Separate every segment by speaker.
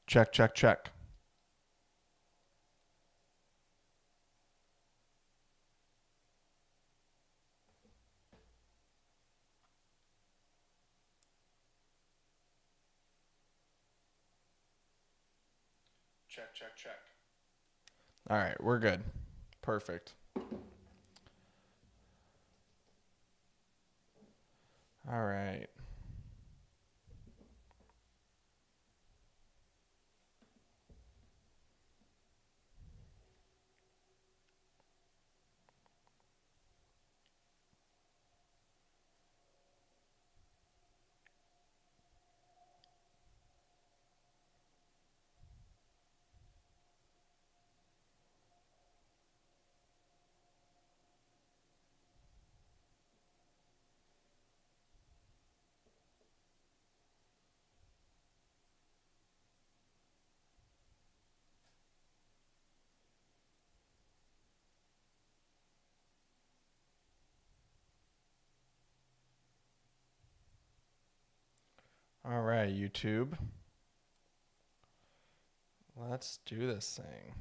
Speaker 1: Check, check, check. Check, check, check. All right, we're good. Perfect. All right. All right, YouTube. Let's do this thing.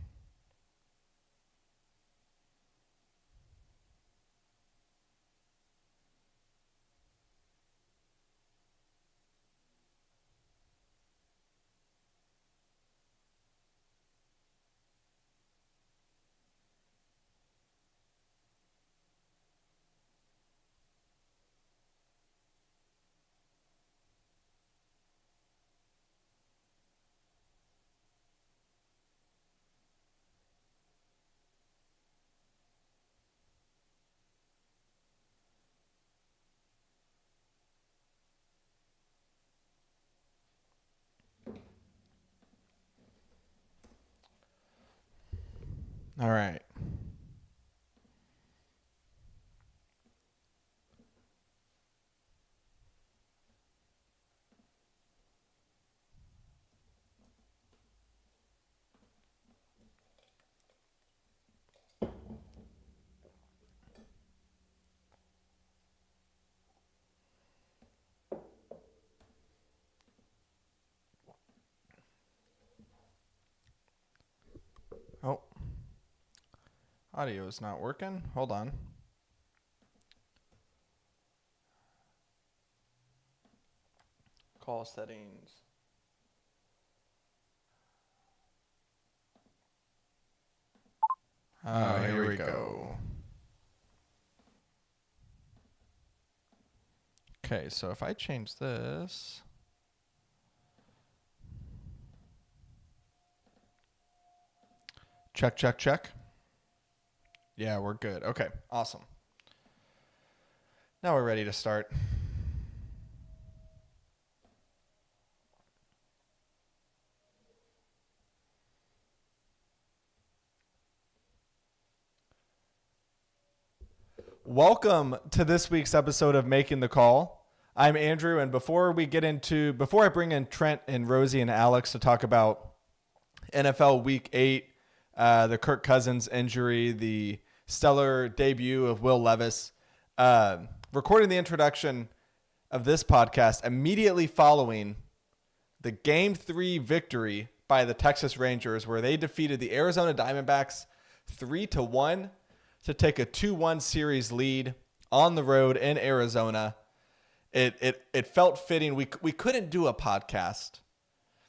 Speaker 1: All right. Oh, audio is not working. Hold on. Call settings. Oh, here we go. Okay, so if I change this. Check, check, check. Yeah, we're good. Okay, awesome. Now we're ready to start. Welcome to this week's episode of Making the Call. I'm Andrew, and before I bring in Trent and Rosie and Alex to talk about NFL Week 8, the Kirk Cousins injury, the stellar debut of Will Levis, recording the introduction of this podcast immediately following the Game 3 victory by the Texas Rangers, where they defeated the Arizona Diamondbacks 3-1 to take a 2-1 series lead on the road in Arizona. It felt fitting. We couldn't do a podcast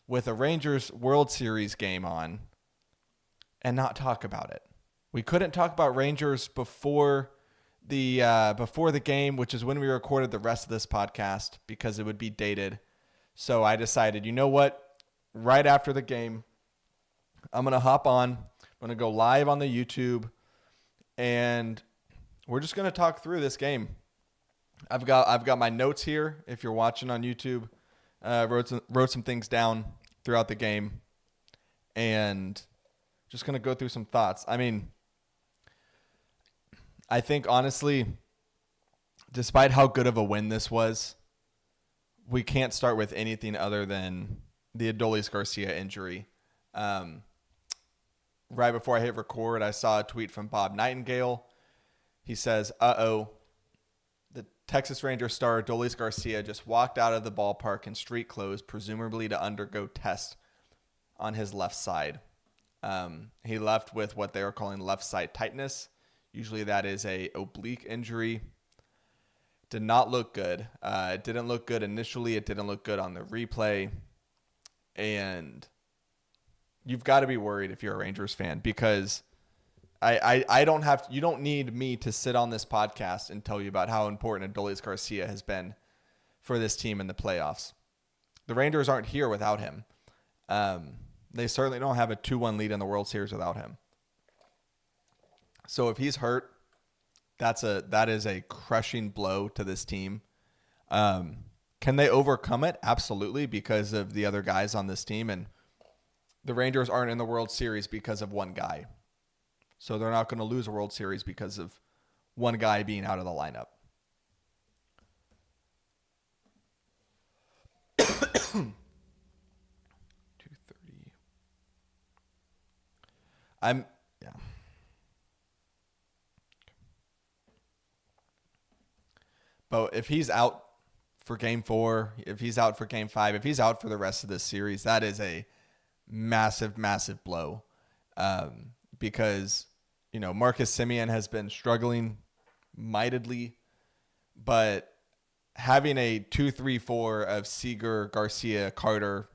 Speaker 1: with a Rangers World Series game on and not talk about it. We couldn't talk about Rangers before the game, which is when we recorded the rest of this podcast, because it would be dated. So I decided, you know what? Right after the game, I'm going to hop on. I'm going to go live on the YouTube, and we're just going to talk through this game. I've got my notes here. If you're watching on YouTube, wrote some things down throughout the game, and just going to go through some thoughts. I mean, I think honestly, despite how good of a win this was, we can't start with anything other than the Adolis Garcia injury. Right before I hit record, I saw a tweet from Bob Nightingale. He says, the Texas Ranger star Adolis Garcia just walked out of the ballpark in street clothes, presumably to undergo tests. on his left side. He left with what they are calling left side tightness. Usually that is a oblique injury. Did not look good. It didn't look good initially. It didn't look good on the replay. And you've got to be worried if you're a Rangers fan, because I don't have, you don't need me to sit on this podcast and tell you about how important Adolis Garcia has been for this team in the playoffs. The Rangers aren't here without him. They certainly don't have a 2-1 lead in the World Series without him. So if he's hurt, that is a crushing blow to this team. Can they overcome it? Absolutely, because of the other guys on this team. And the Rangers aren't in the World Series because of one guy. So they're not going to lose a World Series because of one guy being out of the lineup. Yeah. But if he's out for Game 4, if he's out for Game 5, if he's out for the rest of this series, that is a massive, massive blow. Because, Marcus Semien has been struggling mightily, but having a 2-3-4 of Seager, Garcia, Carter,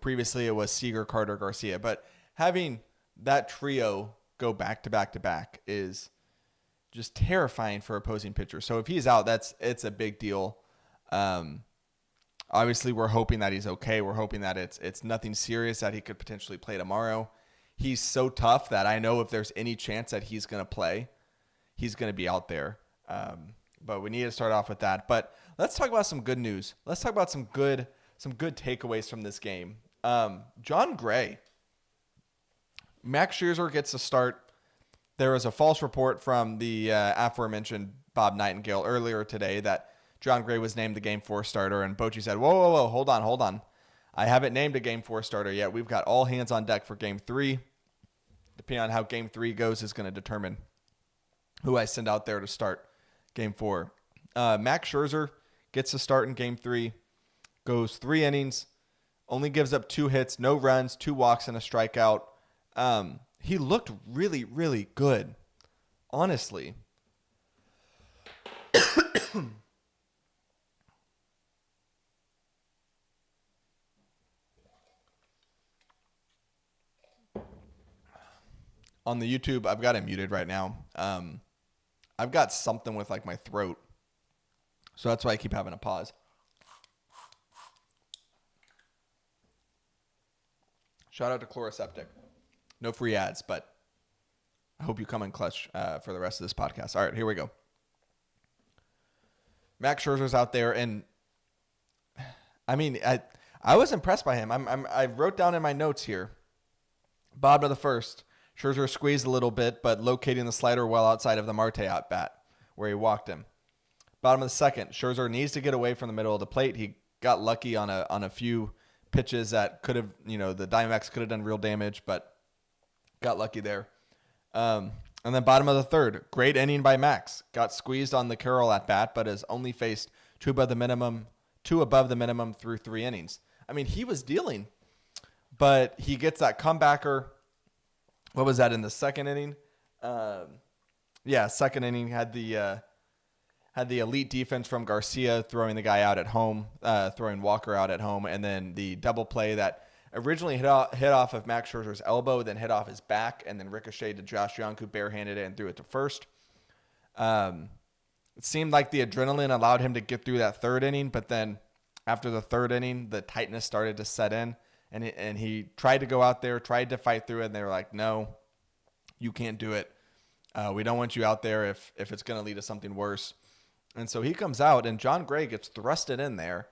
Speaker 1: previously it was Seager, Carter, Garcia, but having that trio go back to back to back is just terrifying for opposing pitchers. So if he's out, it's a big deal. Obviously we're hoping that he's okay. We're hoping that it's nothing serious, that he could potentially play tomorrow. He's so tough that I know if there's any chance that he's going to play, he's going to be out there. But we need to start off with that. But let's talk about some good news. Let's talk about some good takeaways from this game. John Gray. Max Scherzer gets a start. There was a false report from the aforementioned Bob Nightingale earlier today that John Gray was named the Game 4 starter, and Bochy said, whoa, hold on. I haven't named a Game 4 starter yet. We've got all hands on deck for Game 3. Depending on how Game 3 goes is going to determine who I send out there to start Game 4. Max Scherzer gets a start in Game 3, goes 3 innings, only gives up 2 hits, no runs, 2 walks, and a strikeout. He looked really, really good, honestly. On the YouTube, I've got it muted right now. I've got something with my throat, so that's why I keep having to pause. Shout out to Chloroseptic. No free ads, but I hope you come in clutch for the rest of this podcast. All right, here we go. Max Scherzer's out there, and I was impressed by him. I wrote down in my notes here. Bottom of the first, Scherzer squeezed a little bit, but locating the slider well outside of the Marte at bat, where he walked him. Bottom of the second, Scherzer needs to get away from the middle of the plate. He got lucky on a few pitches that could have, the Diamondbacks could have done real damage, but got lucky there. And then bottom of the third, great inning by Max. Got squeezed on the Carroll at bat, but has only faced two above the minimum through 3 innings. He was dealing, but he gets that comebacker. What was that in the second inning? Second inning had the elite defense from Garcia throwing the guy out at home, throwing Walker out at home, and then the double play that originally hit off of Max Scherzer's elbow, then hit off his back, and then ricocheted to Josh Young, who barehanded it and threw it to first. It seemed like the adrenaline allowed him to get through that third inning, but then after the third inning, the tightness started to set in, and he tried to go out there, tried to fight through it, and they were like, no, you can't do it. We don't want you out there if it's going to lead to something worse. And so he comes out, and John Gray gets thrusted in there.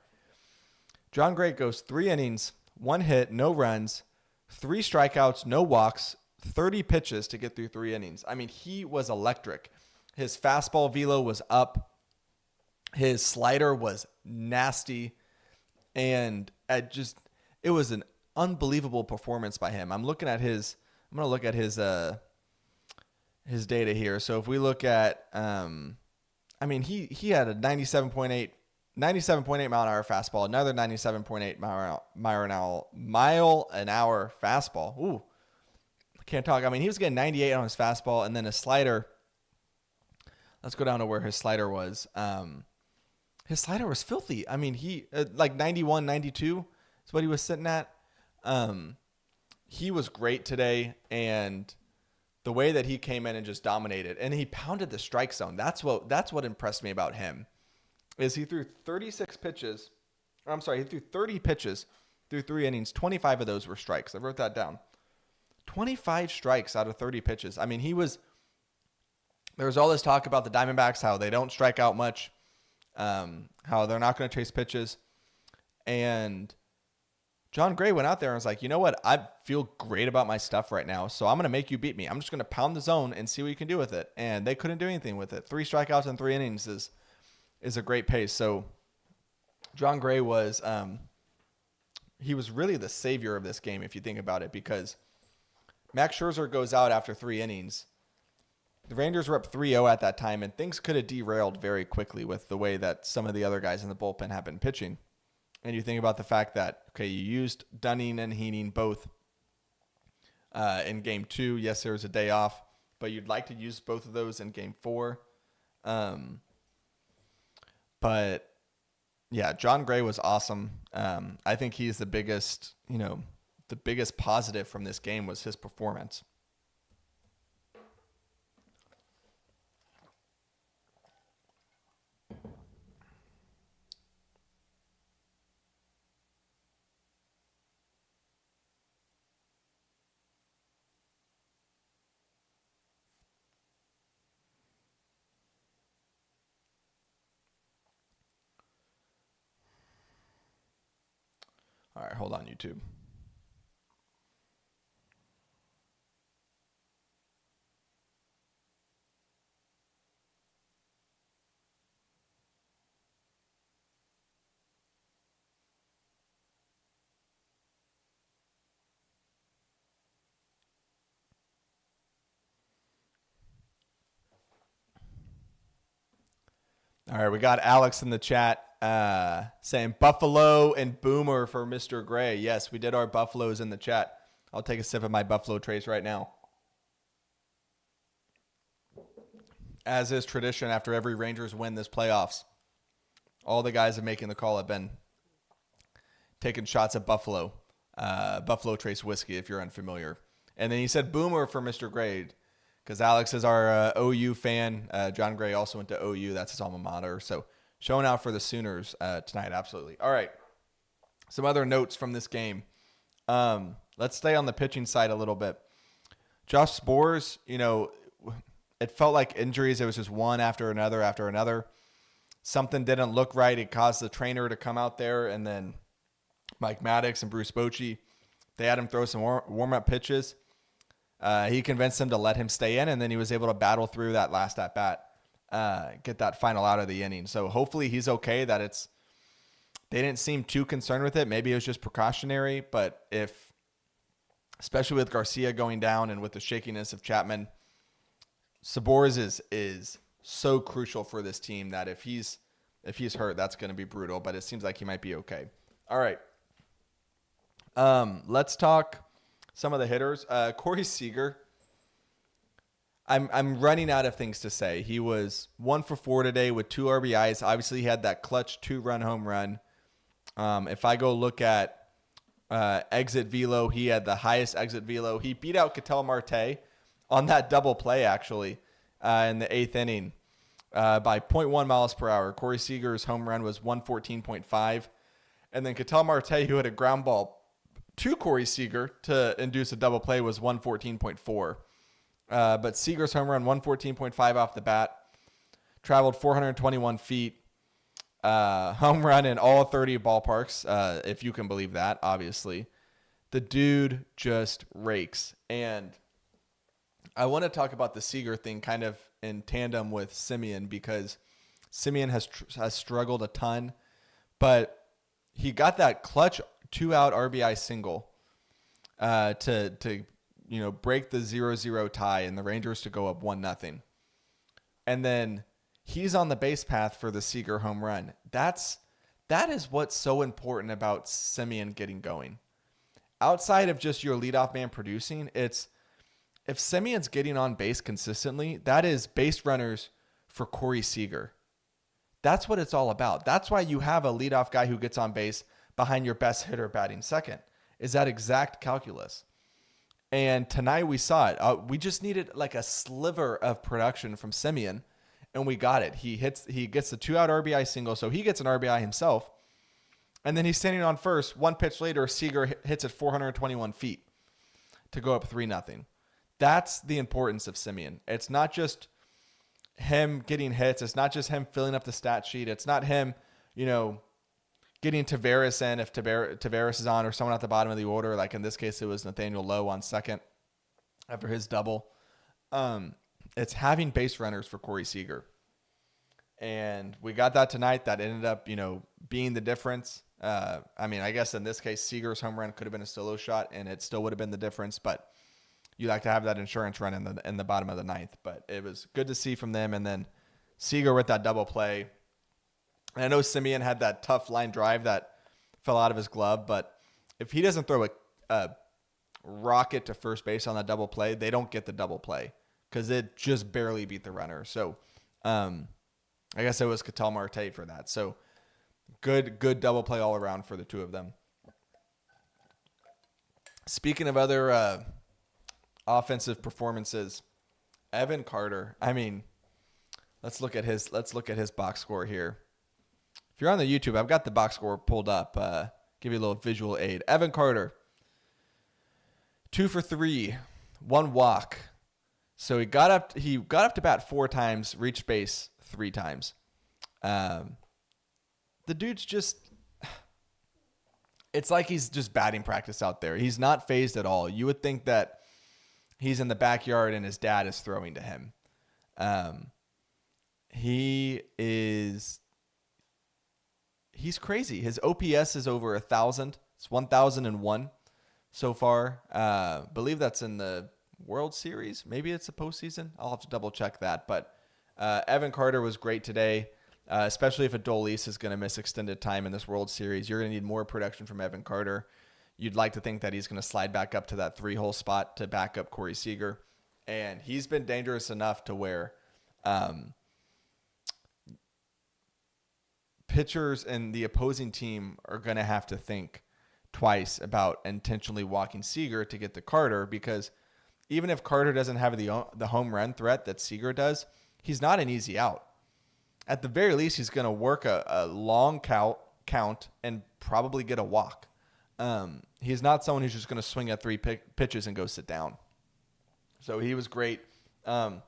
Speaker 1: John Gray goes 3 innings, 1 hit, no runs, 3 strikeouts, no walks, 30 pitches to get through 3 innings. He was electric. His fastball velo was up. His slider was nasty. And it was an unbelievable performance by him. I'm going to look at his data here. So if we look at, he had a 97.8 97.8 mile an hour fastball, another 97.8 mile an hour fastball. Ooh, I can't talk. I mean, he was getting 98 on his fastball, and then his slider. Let's go down to where his slider was. His slider was filthy. I mean, he like 91, 92 is what he was sitting at. He was great today, and the way that he came in and just dominated, and he pounded the strike zone. That's what impressed me about him. Is he threw 36 pitches. He threw 30 pitches through 3 innings. 25 of those were strikes. I wrote that down. 25 strikes out of 30 pitches. I mean, there was all this talk about the Diamondbacks, how they don't strike out much, how they're not going to chase pitches. And John Gray went out there and was like, you know what? I feel great about my stuff right now, so I'm going to make you beat me. I'm just going to pound the zone and see what you can do with it. And they couldn't do anything with it. 3 strikeouts in 3 innings is a great pace. So John Gray was he was really the savior of this game, if you think about it, because Max Scherzer goes out after 3 innings. The Rangers were up 3-0 at that time, and things could have derailed very quickly with the way that some of the other guys in the bullpen have been pitching. And you think about the fact that, okay, you used Dunning and Heaney both in Game 2. Yes, there was a day off, but you'd like to use both of those in Game 4. But, yeah, John Gray was awesome. I think he's the biggest positive from this game was his performance. All right, hold on, YouTube. All right, we got Alex in the chat saying Buffalo and Boomer for Mr. Gray. Yes, we did our Buffaloes in the chat. I'll take a sip of my Buffalo Trace right now. As is tradition after every Rangers win this playoffs, all the guys that making the call have been taking shots at Buffalo. Buffalo Trace whiskey, if you're unfamiliar. And then he said Boomer for Mr. Gray, because Alex is our OU fan. John Gray also went to OU. That's his alma mater. So showing out for the Sooners tonight, absolutely. All right, some other notes from this game. Let's stay on the pitching side a little bit. Josh Spores, it felt like injuries. It was just one after another. Something didn't look right. It caused the trainer to come out there, and then Mike Maddox and Bruce Bochy, they had him throw some warm-up pitches. He convinced him to let him stay in, and then he was able to battle through that last at-bat, get that final out of the inning. So hopefully he's okay. They didn't seem too concerned with it. Maybe it was just precautionary, but especially with Garcia going down and with the shakiness of Chapman, Sabores is so crucial for this team that if he's hurt, that's going to be brutal, but it seems like he might be okay. All right. Let's talk some of the hitters. Corey Seager. I'm running out of things to say. He was 1 for 4 today with 2 RBIs. Obviously, he had that clutch 2-run home run. If I go look at exit velo, he had the highest exit velo. He beat out Ketel Marte on that double play, actually, in the 8th inning by 0.1 miles per hour. Corey Seager's home run was 114.5. And then Ketel Marte, who had a ground ball to Corey Seager to induce a double play, was 114.4. But Seager's home run, 114.5 off the bat, traveled 421 feet. Home run in all 30 ballparks, if you can believe that, obviously. The dude just rakes. And I want to talk about the Seager thing kind of in tandem with Simeon, because Simeon has struggled a ton, but he got that clutch 2-out RBI single to break the 0-0 tie and the Rangers to go up 1-0. And then he's on the base path for the Seager home run. That's That is what's so important about Semien getting going. Outside of just your leadoff man producing, it's if Semien's getting on base consistently, that is base runners for Corey Seager. That's what it's all about. That's why you have a leadoff guy who gets on base behind your best hitter batting second, is that exact calculus. And tonight we saw it. We just needed like a sliver of production from Semien, and we got it. He gets the 2-out RBI single, so he gets an RBI himself. And then he's standing on first. One pitch later, Seager hits at 421 feet to go up 3-0. That's the importance of Semien. It's not just him getting hits. It's not just him filling up the stat sheet. It's not him, getting Tavares in if Tavares is on or someone at the bottom of the order. Like in this case, it was Nathaniel Lowe on second after his double. It's having base runners for Corey Seager. And we got that tonight. That ended up, being the difference. I guess in this case, Seager's home run could have been a solo shot, and it still would have been the difference. But you like to have that insurance run in the bottom of the ninth. But it was good to see from them. And then Seager with that double play. And I know Semien had that tough line drive that fell out of his glove. But if he doesn't throw a rocket to first base on that double play, they don't get the double play because it just barely beat the runner. So I guess it was Ketel Marte for that. So good double play all around for the two of them. Speaking of other offensive performances, Evan Carter. Let's look at his box score here. If you're on the YouTube, I've got the box score pulled up. Give you a little visual aid. Evan Carter, 2 for 3, 1 walk. So he got up to bat 4 times, reached base 3 times. The dude's just, it's like he's just batting practice out there. He's not phased at all. You would think that he's in the backyard and his dad is throwing to him. He's crazy. His OPS is over 1,000. It's 1,001 so far. Believe that's in the World Series. Maybe it's a postseason. I'll have to double check that. But Evan Carter was great today, especially if Adolis is going to miss extended time in this World Series. You're going to need more production from Evan Carter. You'd like to think that he's going to slide back up to that 3-hole spot to back up Corey Seager. And he's been dangerous enough to where pitchers and the opposing team are going to have to think twice about intentionally walking Seager to get to Carter, because even if Carter doesn't have the home run threat that Seager does, he's not an easy out. At the very least, he's going to work a long count and probably get a walk. He's not someone who's just going to swing at 3 pitches and go sit down. So he was great. A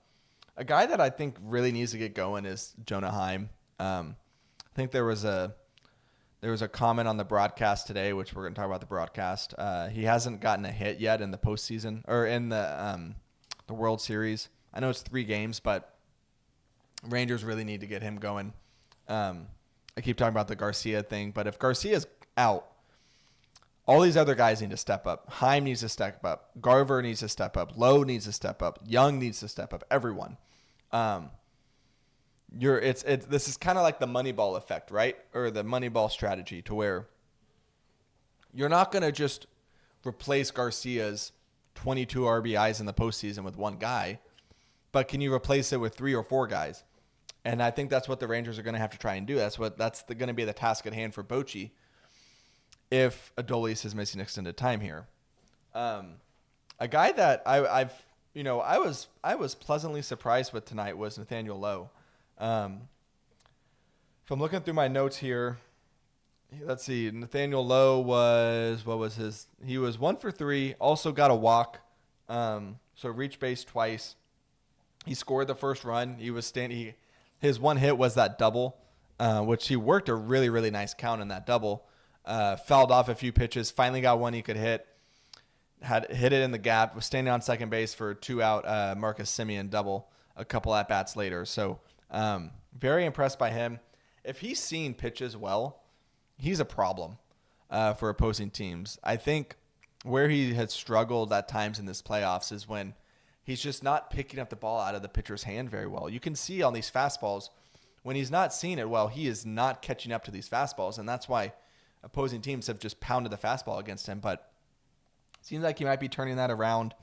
Speaker 1: guy that I think really needs to get going is Jonah Heim. I think there was a comment on the broadcast today, which we're going to talk about the broadcast. He hasn't gotten a hit yet in the postseason or in the World Series. I know it's 3 games, but Rangers really need to get him going. I keep talking about the Garcia thing, but if Garcia's out, all these other guys need to step up. Heim needs to step up. Garver needs to step up. Lowe needs to step up. Young needs to step up. Everyone. This is kind of like the Moneyball effect, right? Or the Moneyball strategy, to where you're not going to just replace Garcia's 22 RBIs in the postseason with one guy, but can you replace it with 3 or 4 guys? And I think that's what the Rangers are going to have to try and do. That's going to be the task at hand for Bochy if Adolis is missing extended time here. A guy that I was pleasantly surprised with tonight was Nathaniel Lowe. If I'm looking through my notes here, let's see. Nathaniel Lowe he was 1 for 3, also got a walk. So reached base twice. He scored the first run. His one hit was that double, which he worked a really, really nice count in that double. Fouled off a few pitches, finally got one he could hit. Had hit it in the gap, was standing on second base for a 2-out Marcus Semien double a couple at-bats later. So very impressed by him. If he's seeing pitches well, he's a problem for opposing teams. I think where he has struggled at times in this playoffs is when he's just not picking up the ball out of the pitcher's hand very well. You can see on these fastballs when he's not seeing it well, he is not catching up to these fastballs, and that's why opposing teams have just pounded the fastball against him. But it seems like he might be turning that around,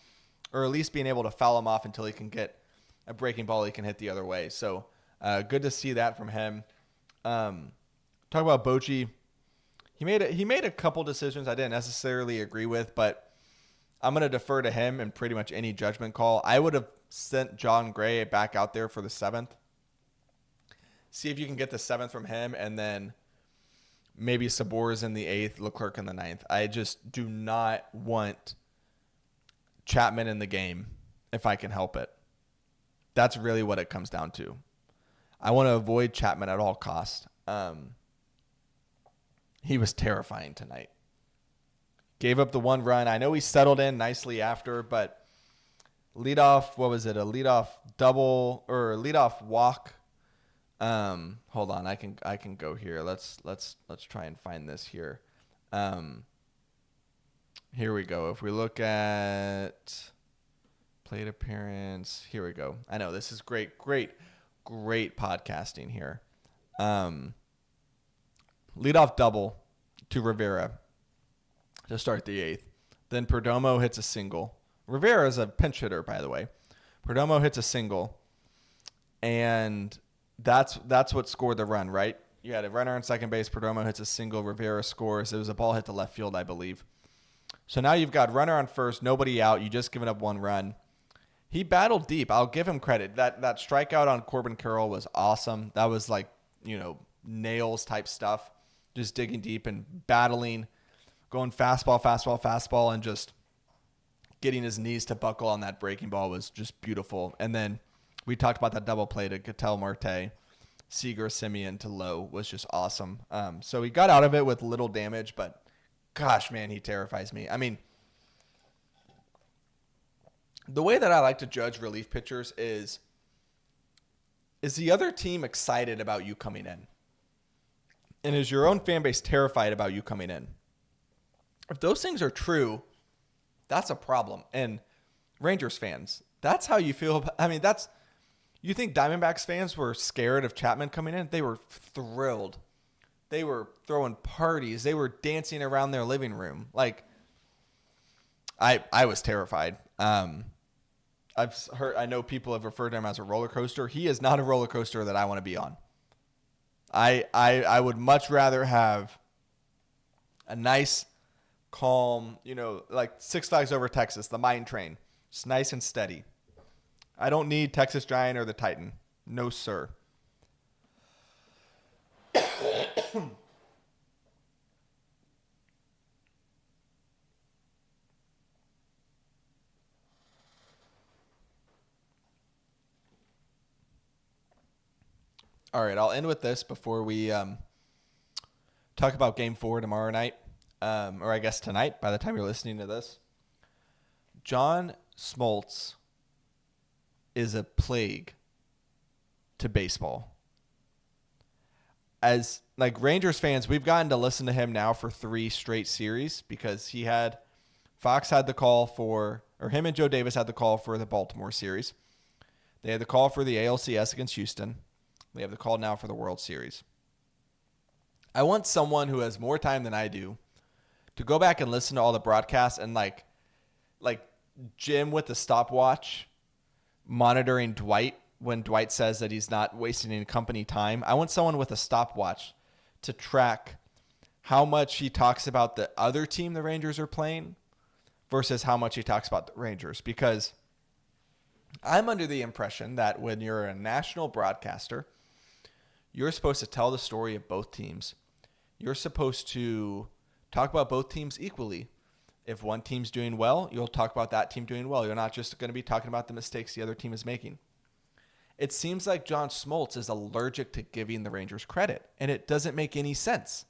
Speaker 1: or at least being able to foul him off until he can get a breaking ball he can hit the other way. So good to see that from him. Talk about Bochy. He made a couple decisions I didn't necessarily agree with, but I'm going to defer to him in pretty much any judgment call. I would have sent John Gray back out there for the 7th. See if you can get the 7th from him, and then maybe Sabores in the 8th, Leclerc in the 9th. I just do not want Chapman in the game if I can help it. That's really what it comes down to. I want to avoid Chapman at all costs. He was terrifying tonight. Gave up the 1 run. I know he settled in nicely after, but leadoff, what was it? A leadoff double or a leadoff walk. Hold on, I can go here. Let's try and find this here. Here we go. If we look at plate appearance, here we go. I know this is great podcasting here. Leadoff double to Rivera to start the 8th. Then Perdomo hits a single. Rivera is a pinch hitter, by the way. Perdomo hits a single, and that's what scored the run, right? You had a runner on second base. Perdomo hits a single. Rivera scores. It was a ball hit to left field, I believe. So now you've got runner on first, nobody out. You just given up 1 run. He battled deep. I'll give him credit. That strikeout on Corbin Carroll was awesome. That was like, nails type stuff. Just digging deep and battling, going fastball, and just getting his knees to buckle on that breaking ball was just beautiful. And then we talked about that double play to Ketel Marte. Seager Simeon to Lowe was just awesome. So he got out of it with little damage, but gosh, man, he terrifies me. I mean, the way that I like to judge relief pitchers is the other team excited about you coming in? And is your own fan base terrified about you coming in? If those things are true, that's a problem. And Rangers fans, that's how you feel. You think Diamondbacks fans were scared of Chapman coming in? They were thrilled. They were throwing parties. They were dancing around their living room. Like, I was terrified. I know people have referred to him as a roller coaster. He is not a roller coaster that I want to be on. I would much rather have a nice, calm, like Six Flags Over Texas, the mine train. Just nice and steady. I don't need Texas Giant or the Titan. No, sir. All right, I'll end with this before we talk about Game 4 tomorrow night, or I guess tonight by the time you're listening to this. John Smoltz is a plague to baseball. As Rangers fans, we've gotten to listen to him now for 3 straight series because him and Joe Davis had the call for the Baltimore series. They had the call for the ALCS against Houston. They have the call now for the World Series. I want someone who has more time than I do to go back and listen to all the broadcasts and like Jim with the stopwatch monitoring Dwight when Dwight says that he's not wasting any company time. I want someone with a stopwatch to track how much he talks about the other team the Rangers are playing versus how much he talks about the Rangers, because I'm under the impression that when you're a national broadcaster, you're supposed to tell the story of both teams. You're supposed to talk about both teams equally. If one team's doing well, you'll talk about that team doing well. You're not just going to be talking about the mistakes the other team is making. It seems like John Smoltz is allergic to giving the Rangers credit, and it doesn't make any sense.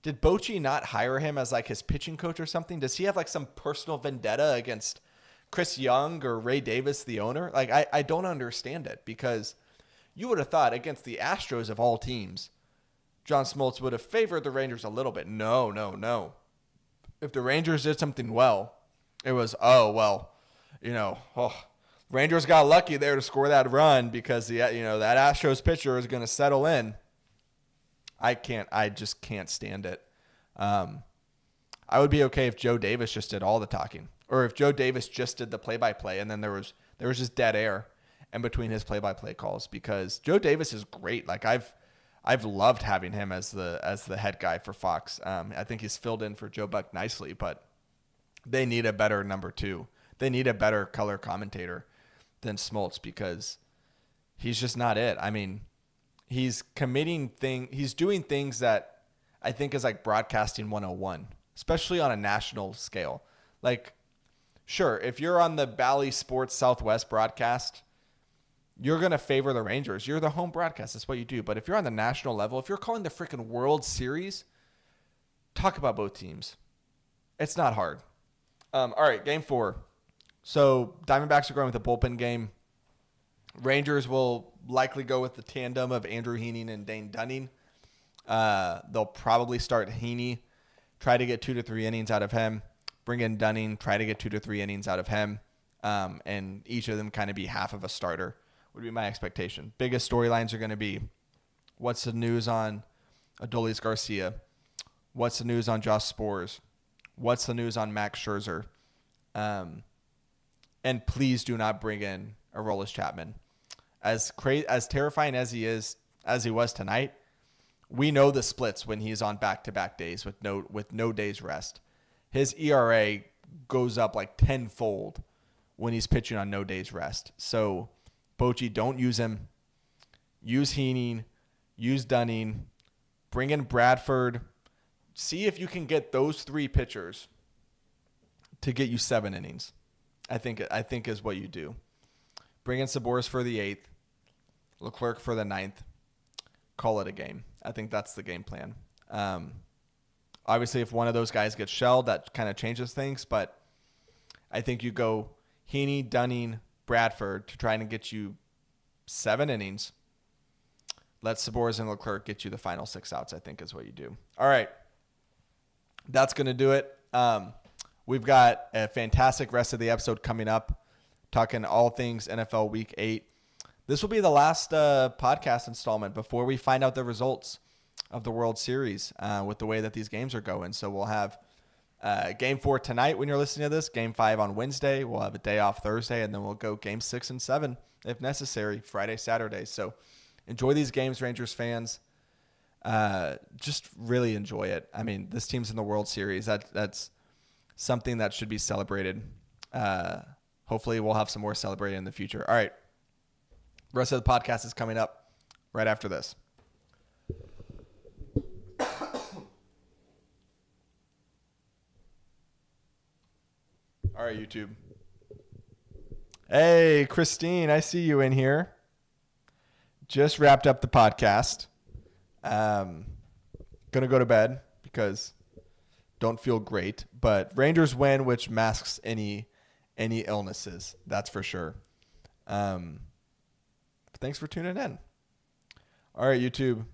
Speaker 1: Did Bochy not hire him as his pitching coach or something? Does he have some personal vendetta against Chris Young or Ray Davis, the owner? I don't understand it, because you would have thought against the Astros of all teams, John Smoltz would have favored the Rangers a little bit. No. If the Rangers did something well, it was, Rangers got lucky there to score that run because that Astros pitcher is going to settle in. I just can't stand it. I would be okay if Joe Davis just did all the talking, or if Joe Davis just did the play-by-play, and then there was just dead air in between his play-by-play calls, because Joe Davis is great. Like I've loved having him as the head guy for Fox. I think he's filled in for Joe Buck nicely, but they need a better number two. They need a better color commentator than Smoltz, because he's just not it. I mean, he's doing things that I think is like broadcasting 101, especially on a national scale. Like, sure, if you're on the Bally Sports Southwest broadcast, you're going to favor the Rangers. You're the home broadcast. That's what you do. But if you're on the national level, if you're calling the freaking World Series, talk about both teams. It's not hard. All right, Game 4. So Diamondbacks are going with a bullpen game. Rangers will likely go with the tandem of Andrew Heaney and Dane Dunning. They'll probably start Heaney, try to get 2 to 3 innings out of him. Bring in Dunning, try to get 2 to 3 innings out of him. And each of them kind of be half of a starter would be my expectation. Biggest storylines are going to be, what's the news on Adolis Garcia? What's the news on Josh Spores? What's the news on Max Scherzer? And please do not bring in Aroldis Chapman. As terrifying as he was tonight, we know the splits when he's on back-to-back days with no days rest. His ERA goes up like tenfold when he's pitching on no days rest. So, Bochy, don't use him. Use Heaney. Use Dunning. Bring in Bradford. See if you can get those 3 pitchers to get you 7 innings. I think is what you do. Bring in Sabores for the 8th. Leclerc for the 9th. Call it a game. I think that's the game plan. Obviously, if one of those guys gets shelled, that kind of changes things. But I think you go Heaney, Dunning, Bradford to try and get you 7 innings. Let Sabores and Leclerc get you the final 6 outs, I think is what you do. All right. That's going to do it. We've got a fantastic rest of the episode coming up, talking all things NFL Week 8. This will be the last podcast installment before we find out the results of the World Series with the way that these games are going. So we'll have Game 4 tonight when you're listening to this, Game 5 on Wednesday. We'll have a day off Thursday, and then we'll go Game 6 and 7, if necessary, Friday, Saturday. So enjoy these games, Rangers fans. Just really enjoy it. I mean, this team's in the World Series. That's something that should be celebrated. Hopefully we'll have some more celebrated in the future. All right. The rest of the podcast is coming up right after this. All right, YouTube. Hey, Christine, I see you in here. Just wrapped up the podcast. Gonna go to bed because don't feel great. But Rangers win, which masks any illnesses. That's for sure. Thanks for tuning in. All right, YouTube.